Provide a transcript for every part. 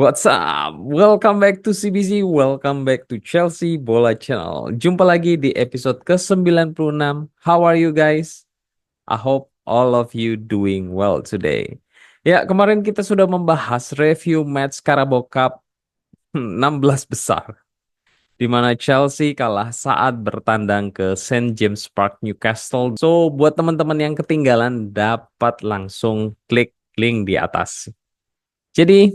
What's up? Welcome back to CBC, welcome back to Chelsea Bola Channel. Jumpa lagi di episode ke-96. How are you guys? I hope all of you doing well today. Ya, kemarin kita sudah membahas review match Carabao Cup 16 besar, di mana Chelsea kalah saat bertandang ke St. James Park, Newcastle. So, buat teman-teman yang ketinggalan, dapat langsung klik link di atas. Jadi,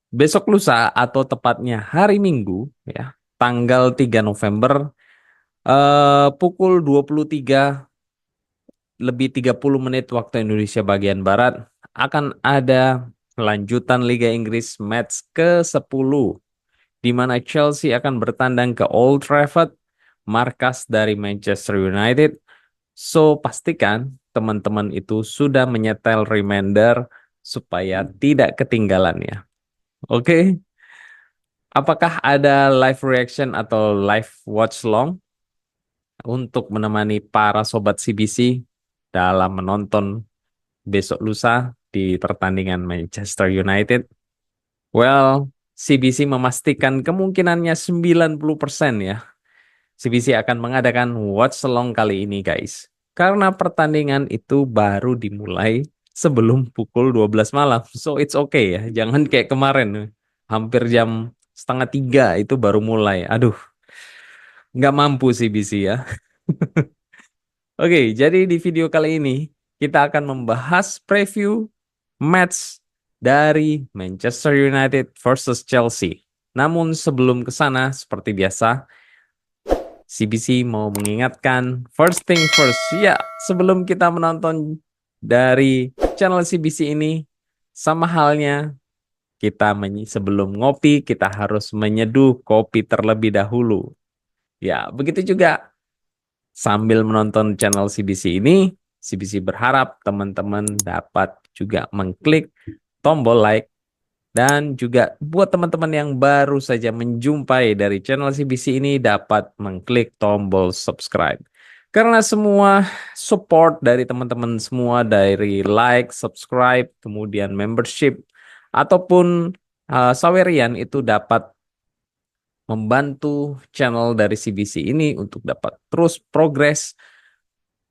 besok lusa atau tepatnya hari Minggu ya, tanggal 3 November pukul 23 lebih 30 menit waktu Indonesia bagian barat akan ada lanjutan Liga Inggris match ke-10 di mana Chelsea akan bertandang ke Old Trafford, markas dari Manchester United. So pastikan teman-teman itu sudah menyetel reminder supaya tidak ketinggalan ya. Oke. Apakah ada live reaction atau live watch long untuk menemani para sobat CBC dalam menonton besok lusa di pertandingan Manchester United? Well, CBC memastikan kemungkinannya 90% ya. CBC akan mengadakan watch long kali ini, guys. Karena pertandingan itu baru dimulai sebelum pukul 12 malam. So it's okay ya. Jangan kayak kemarin. Hampir jam setengah 3 itu baru mulai. Aduh, nggak mampu CBC ya. Oke, jadi di video kali ini kita akan membahas preview match dari Manchester United versus Chelsea. Namun sebelum ke sana, seperti biasa, CBC mau mengingatkan first thing first. Ya, sebelum kita menonton dari channel CBC ini, sama halnya sebelum ngopi, kita harus menyeduh kopi terlebih dahulu. Ya, begitu juga sambil menonton channel CBC ini, CBC berharap teman-teman dapat juga mengklik tombol like dan juga buat teman-teman yang baru saja menjumpai dari channel CBC ini dapat mengklik tombol subscribe. Karena semua support dari teman-teman semua dari like, subscribe, kemudian membership ataupun sawerian itu dapat membantu channel dari CBC ini untuk dapat terus progres,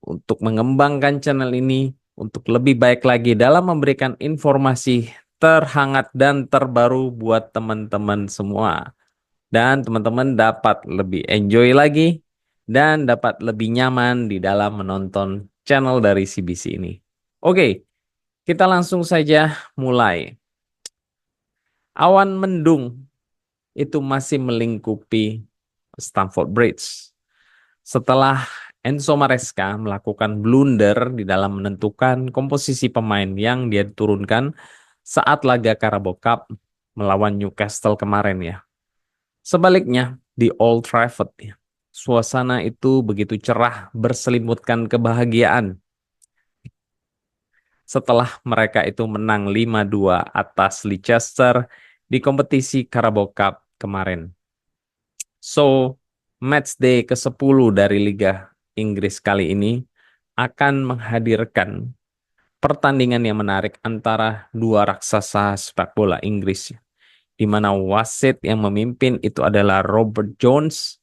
untuk mengembangkan channel ini, untuk lebih baik lagi dalam memberikan informasi terhangat dan terbaru buat teman-teman semua. Dan teman-teman dapat lebih enjoy lagi dan dapat lebih nyaman di dalam menonton channel dari CBC ini. Oke, kita langsung saja mulai. Awan mendung itu masih melingkupi Stamford Bridge. Setelah Enzo Maresca melakukan blunder di dalam menentukan komposisi pemain yang dia turunkan saat laga Carabao Cup melawan Newcastle kemarin ya. Sebaliknya di Old Trafford ya, suasana itu begitu cerah berselimutkan kebahagiaan setelah mereka itu menang 5-2 atas Leicester di kompetisi Carabao Cup kemarin. So, match day ke-10 dari Liga Inggris kali ini akan menghadirkan pertandingan yang menarik antara dua raksasa sepak bola Inggris, di mana wasit yang memimpin itu adalah Robert Jones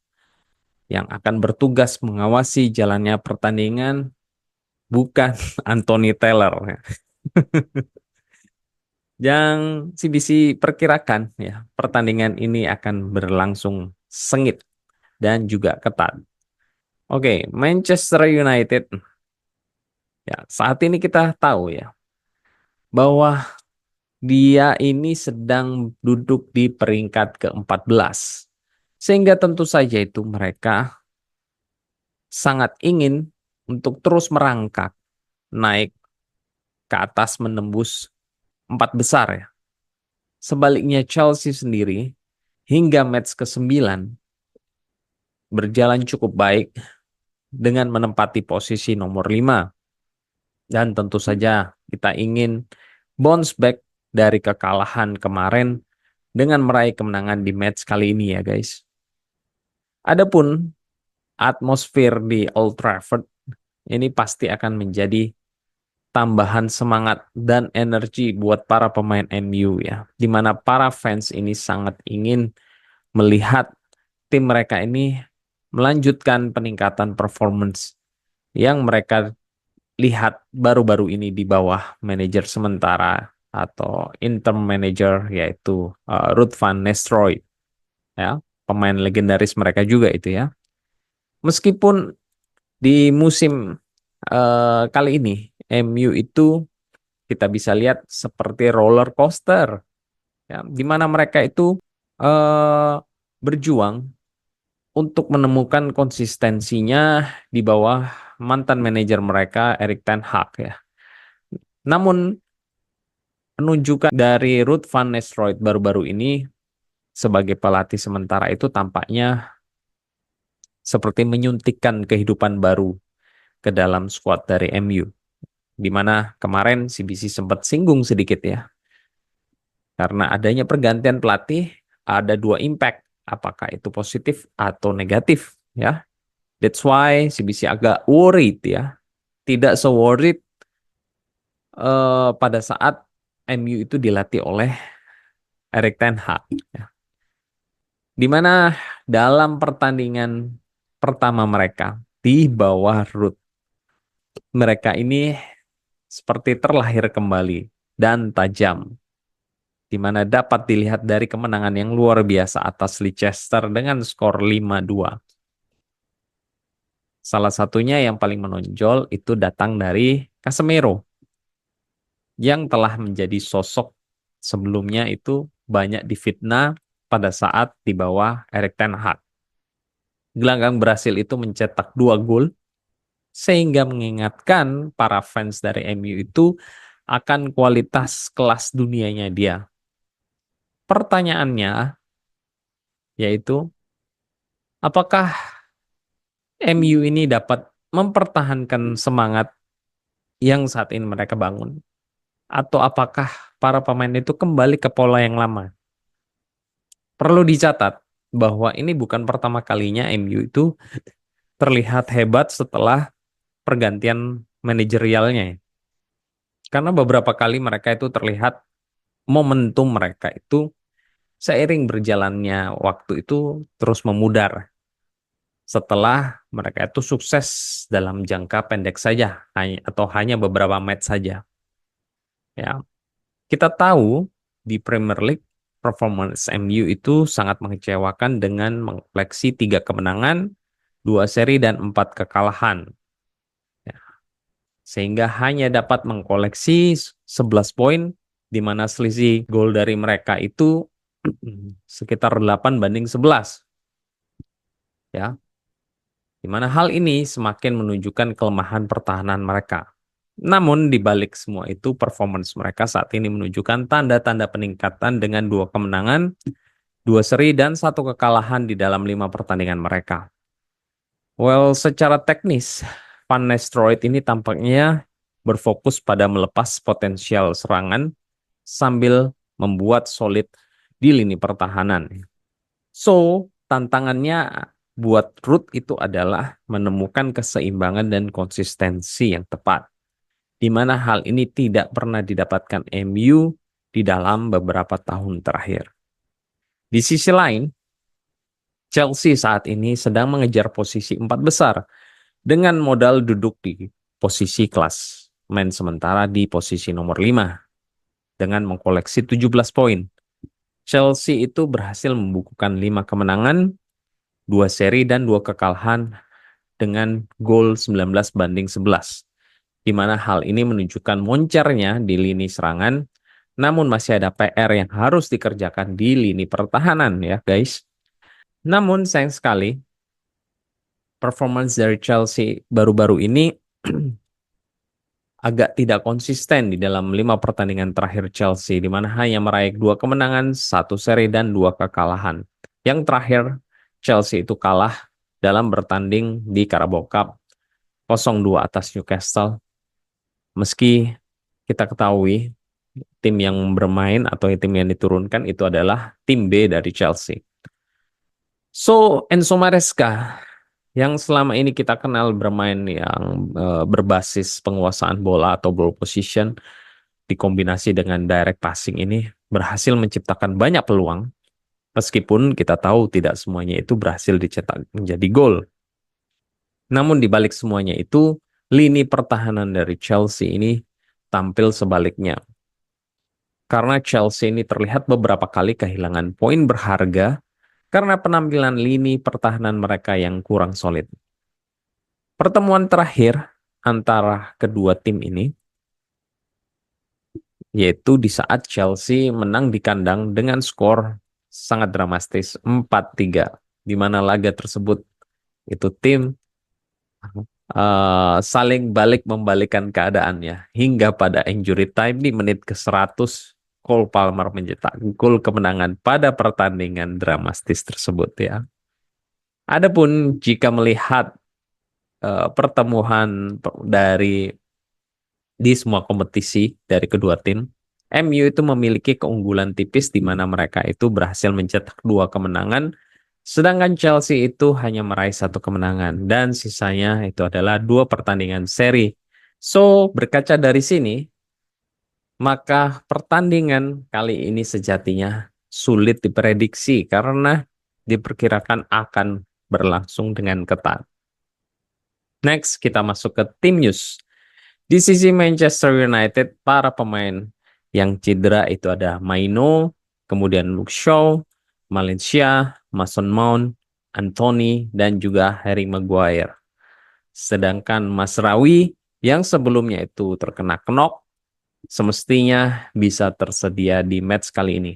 yang akan bertugas mengawasi jalannya pertandingan, bukan Anthony Taylor. Yang CBC perkirakan ya, pertandingan ini akan berlangsung sengit dan juga ketat. Oke, Manchester United. Ya, saat ini kita tahu ya bahwa dia ini sedang duduk di peringkat ke-14. Sehingga tentu saja itu mereka sangat ingin untuk terus merangkak naik ke atas menembus 4 besar ya. Sebaliknya Chelsea sendiri hingga match ke-9 berjalan cukup baik dengan menempati posisi nomor 5. Dan tentu saja kita ingin bounce back dari kekalahan kemarin dengan meraih kemenangan di match kali ini ya guys. Adapun atmosfer di Old Trafford ini pasti akan menjadi tambahan semangat dan energi buat para pemain MU ya. Di mana para fans ini sangat ingin melihat tim mereka ini melanjutkan peningkatan performance yang mereka lihat baru-baru ini di bawah manajer sementara atau interim manager yaitu Ruud van Nistelrooy ya, pemain legendaris mereka juga itu ya. Meskipun di musim kali ini MU itu kita bisa lihat seperti roller coaster ya, di mana mereka itu eh, berjuang untuk menemukan konsistensinya di bawah mantan manajer mereka Erik ten Hag ya. Namun penunjukan dari Ruud van Nistelrooy baru-baru ini sebagai pelatih sementara itu tampaknya seperti menyuntikkan kehidupan baru ke dalam skuad dari MU. Di mana kemarin CBC sempat singgung sedikit ya. Karena adanya pergantian pelatih ada dua impact. Apakah itu positif atau negatif ya. That's why CBC agak worried ya. Tidak so-worried pada saat MU itu dilatih oleh Erik ten Hag. Ya. Di mana dalam pertandingan pertama mereka di bawah Ruud, mereka ini seperti terlahir kembali dan tajam, di mana dapat dilihat dari kemenangan yang luar biasa atas Leicester dengan skor 5-2. Salah satunya yang paling menonjol itu datang dari Casemiro, yang telah menjadi sosok sebelumnya itu banyak difitnah pada saat di bawah Erik ten Hag. Gelanggang Brasil itu mencetak 2 gol, sehingga mengingatkan para fans dari MU itu akan kualitas kelas dunianya dia. Pertanyaannya yaitu, apakah MU ini dapat mempertahankan semangat yang saat ini mereka bangun? Atau apakah para pemain itu kembali ke pola yang lama? Perlu dicatat bahwa ini bukan pertama kalinya MU itu terlihat hebat setelah pergantian manajerialnya. Karena beberapa kali mereka itu terlihat momentum mereka itu seiring berjalannya waktu itu terus memudar. Setelah mereka itu sukses dalam jangka pendek saja, atau hanya beberapa match saja. Ya, kita tahu di Premier League performance MU itu sangat mengecewakan dengan mengkoleksi 3 kemenangan, 2 seri dan 4 kekalahan. Ya, sehingga hanya dapat mengkoleksi 11 poin, di mana selisih gol dari mereka itu sekitar 8-11. Ya, di mana hal ini semakin menunjukkan kelemahan pertahanan mereka. Namun di balik semua itu performance mereka saat ini menunjukkan tanda-tanda peningkatan dengan 2 kemenangan, 2 seri dan 1 kekalahan di dalam 5 pertandingan mereka. Well, secara teknis, Van Nistelrooy ini tampaknya berfokus pada melepas potensial serangan sambil membuat solid di lini pertahanan. So, tantangannya buat Ruud itu adalah menemukan keseimbangan dan konsistensi yang tepat, di mana hal ini tidak pernah didapatkan MU di dalam beberapa tahun terakhir. Di sisi lain, Chelsea saat ini sedang mengejar posisi 4 besar dengan modal duduk di posisi kelas main sementara di posisi nomor 5 dengan mengkoleksi 17 poin. Chelsea itu berhasil membukukan 5 kemenangan, 2 seri dan 2 kekalahan dengan gol 19-11. Di mana hal ini menunjukkan moncernya di lini serangan, namun masih ada PR yang harus dikerjakan di lini pertahanan ya guys. Namun sayang sekali, performance dari Chelsea baru-baru ini agak tidak konsisten di dalam 5 pertandingan terakhir Chelsea, di mana hanya meraih 2 kemenangan, 1 seri dan 2 kekalahan. Yang terakhir, Chelsea itu kalah dalam bertanding di Carabao Cup 0-2 atas Newcastle. Meski kita ketahui tim yang bermain atau tim yang diturunkan itu adalah tim B dari Chelsea. So, Enzo Maresca yang selama ini kita kenal bermain yang berbasis penguasaan bola atau ball position dikombinasi dengan direct passing ini berhasil menciptakan banyak peluang, meskipun kita tahu tidak semuanya itu berhasil dicetak menjadi gol. Namun di balik semuanya itu, lini pertahanan dari Chelsea ini tampil sebaliknya. Karena Chelsea ini terlihat beberapa kali kehilangan poin berharga karena penampilan lini pertahanan mereka yang kurang solid. Pertemuan terakhir antara kedua tim ini yaitu di saat Chelsea menang di kandang dengan skor sangat dramatis 4-3, di mana laga tersebut itu tim saling balik membalikan keadaannya hingga pada injury time di menit ke 100 Cole Palmer mencetak gol kemenangan pada pertandingan dramatis tersebut ya. Adapun jika melihat pertemuan dari di semua kompetisi dari kedua tim, MU itu memiliki keunggulan tipis di mana mereka itu berhasil mencetak 2 kemenangan, sedangkan Chelsea itu hanya meraih 1 kemenangan dan sisanya itu adalah 2 pertandingan seri. So, berkaca dari sini, maka pertandingan kali ini sejatinya sulit diprediksi karena diperkirakan akan berlangsung dengan ketat. Next, kita masuk ke tim news. Di sisi Manchester United, para pemain yang cedera itu ada Maino, kemudian Luke Shaw, Valencia, Mason Mount, Anthony, dan juga Harry Maguire. Sedangkan Masraoui yang sebelumnya itu terkena knock, semestinya bisa tersedia di match kali ini.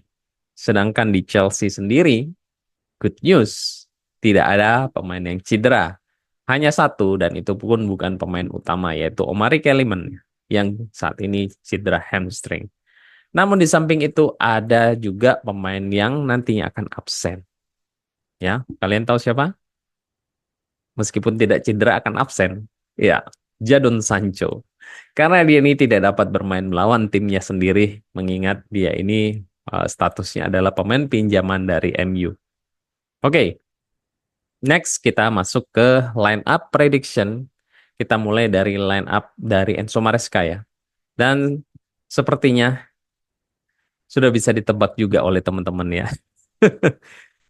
Sedangkan di Chelsea sendiri, good news, tidak ada pemain yang cedera. Hanya satu dan itu pun bukan pemain utama yaitu Omari Kellyman yang saat ini cedera hamstring. Namun di samping itu ada juga pemain yang nantinya akan absen. Ya, kalian tahu siapa? Meskipun tidak cedera akan absen. Ya, Jadon Sancho. Karena dia ini tidak dapat bermain melawan timnya sendiri mengingat dia ini statusnya adalah pemain pinjaman dari MU. Oke, next kita masuk ke line up prediction. Kita mulai dari line up dari Enzo Maresca ya. Dan sepertinya sudah bisa ditebak juga oleh teman-teman ya.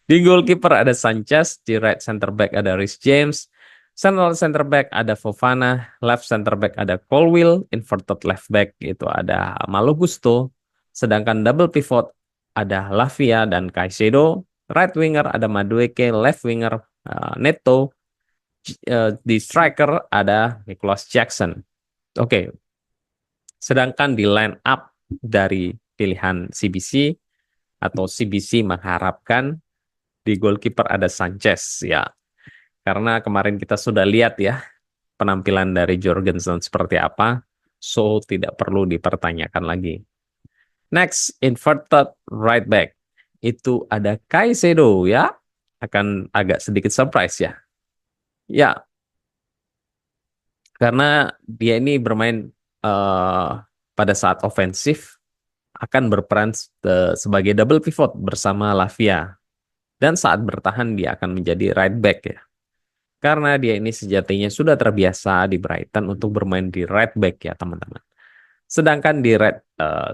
Di goalkeeper ada Sanchez, di right center back ada Reece James, central center back ada Fofana, left center back ada Colwill, inverted left back itu ada Malo Gusto, sedangkan double pivot ada Lavia dan Caicedo, right winger ada Madueke, left winger Neto, di striker ada Nicholas Jackson. Oke, sedangkan di line up dari pilihan CBC atau CBC mengharapkan di goalkeeper ada Sanchez ya. Karena kemarin kita sudah lihat ya penampilan dari Jorgensen seperti apa, so tidak perlu dipertanyakan lagi. Next, inverted right back. Itu ada Caicedo ya. Akan agak sedikit surprise ya. Ya, karena dia ini bermain eh, pada saat ofensif akan berperan sebagai double pivot bersama Lavia. Dan saat bertahan dia akan menjadi right back ya. Karena dia ini sejatinya sudah terbiasa di Brighton untuk bermain di right back ya teman-teman. Sedangkan di right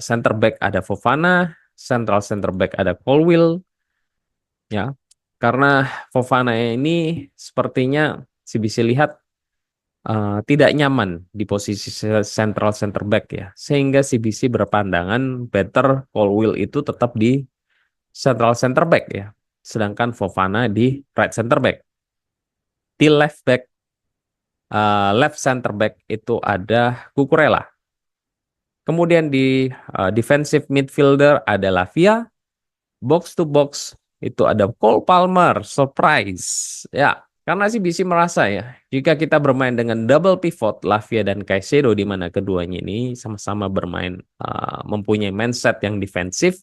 center back ada Fofana, central center back ada Colwill ya. Karena Fofana ini sepertinya si bisa lihat tidak nyaman di posisi central center back ya. Sehingga CBC berpandangan better Colwill itu tetap di central center back ya. Sedangkan Fofana di right center back. Di left center back itu ada Cucurella. Kemudian di defensive midfielder ada Lavia. Box to box itu ada Cole Palmer. Surprise. Ya, karena CBC merasa ya, jika kita bermain dengan double pivot Lavia dan Caicedo di mana keduanya ini sama-sama bermain mempunyai mindset yang defensif,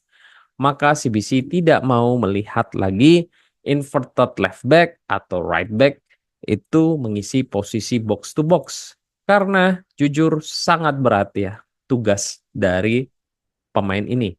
maka CBC tidak mau melihat lagi inverted left back atau right back itu mengisi posisi box to box. Karena jujur sangat berat ya tugas dari pemain ini.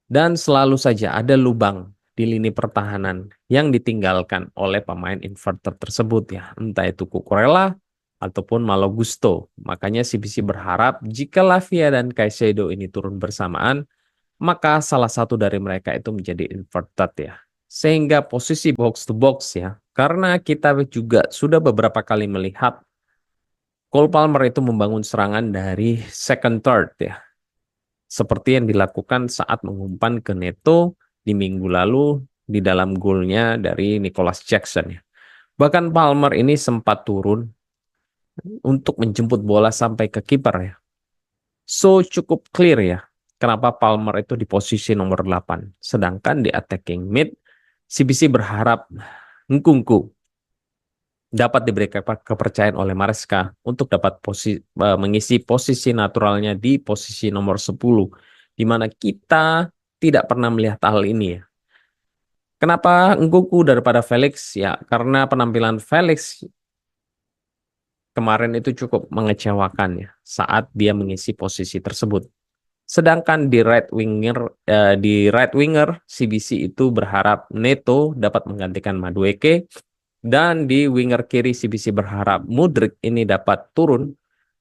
Dan selalu saja ada lubang di lini pertahanan yang ditinggalkan oleh pemain inverter tersebut ya, entah itu Cucurella ataupun Malo Gusto. Makanya CBC berharap jika Lavia dan Caicedo ini turun bersamaan, maka salah satu dari mereka itu menjadi inverted ya. Sehingga posisi box to box ya, karena kita juga sudah beberapa kali melihat Cole Palmer itu membangun serangan dari second third ya. Seperti yang dilakukan saat mengumpan ke Neto di minggu lalu di dalam golnya dari Nicholas Jackson ya. Bahkan Palmer ini sempat turun untuk menjemput bola sampai ke kiper ya. So cukup clear ya kenapa Palmer itu di posisi nomor 8. Sedangkan di attacking mid CBC berharap Nkunku dapat diberikan kepercayaan oleh Maresca untuk dapat mengisi posisi naturalnya di posisi nomor 10, di mana kita tidak pernah melihat hal ini ya. Kenapa Nkunku daripada Felix? Ya, karena penampilan Felix kemarin itu cukup mengecewakan ya saat dia mengisi posisi tersebut. Sedangkan di right winger CBC itu berharap Neto dapat menggantikan Madueke. Dan di winger kiri CBC berharap Mudryk ini dapat turun,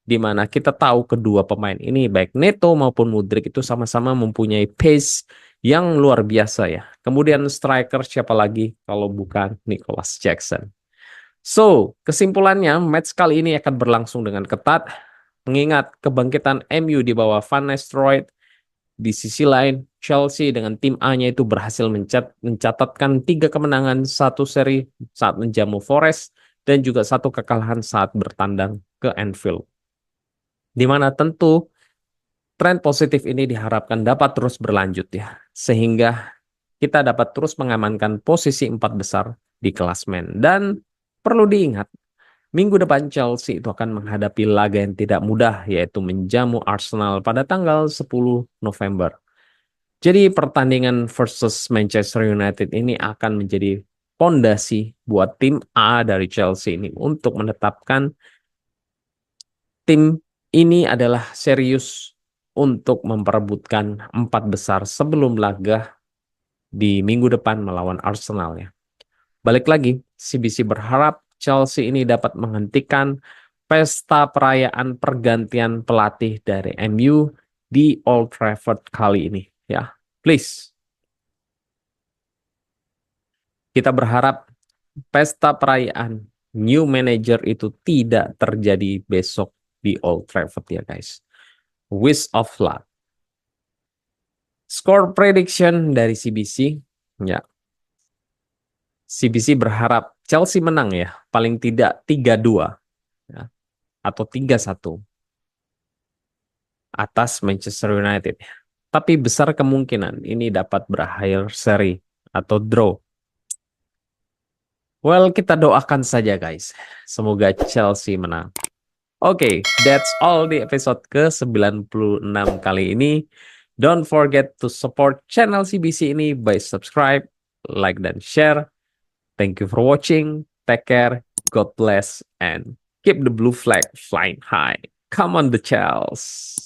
di mana kita tahu kedua pemain ini baik Neto maupun Mudryk itu sama-sama mempunyai pace yang luar biasa ya. Kemudian striker siapa lagi kalau bukan Nicholas Jackson. So, kesimpulannya match kali ini akan berlangsung dengan ketat, mengingat kebangkitan MU di bawah Van Nistelrooy. Di sisi lain, Chelsea dengan tim A-nya itu berhasil mencatatkan 3 kemenangan, 1 seri saat menjamu Forest, dan juga 1 kekalahan saat bertandang ke Anfield. Di mana tentu tren positif ini diharapkan dapat terus berlanjut ya, sehingga kita dapat terus mengamankan posisi 4 besar di klasmen. Dan perlu diingat, minggu depan Chelsea itu akan menghadapi laga yang tidak mudah, yaitu menjamu Arsenal pada tanggal 10 November. Jadi pertandingan versus Manchester United ini akan menjadi pondasi buat tim A dari Chelsea ini untuk menetapkan tim ini adalah serius untuk memperebutkan 4 besar sebelum laga di minggu depan melawan Arsenal ya. Balik lagi, CBC berharap Chelsea ini dapat menghentikan pesta perayaan pergantian pelatih dari MU di Old Trafford kali ini ya. Please. Kita berharap pesta perayaan new manager itu tidak terjadi besok di Old Trafford ya guys. Wish of luck. Score prediction dari CBC. Ya. CBC berharap Chelsea menang ya. Paling tidak 3-2 ya, atau 3-1 atas Manchester United. Tapi besar kemungkinan ini dapat berakhir seri atau draw. Well, kita doakan saja guys. Semoga Chelsea menang. Oke, that's all di episode ke-96 kali ini. Don't forget to support channel CBC ini by subscribe, like, dan share. Thank you for watching. Take care. God bless. And keep the blue flag flying high. Come on the Chels.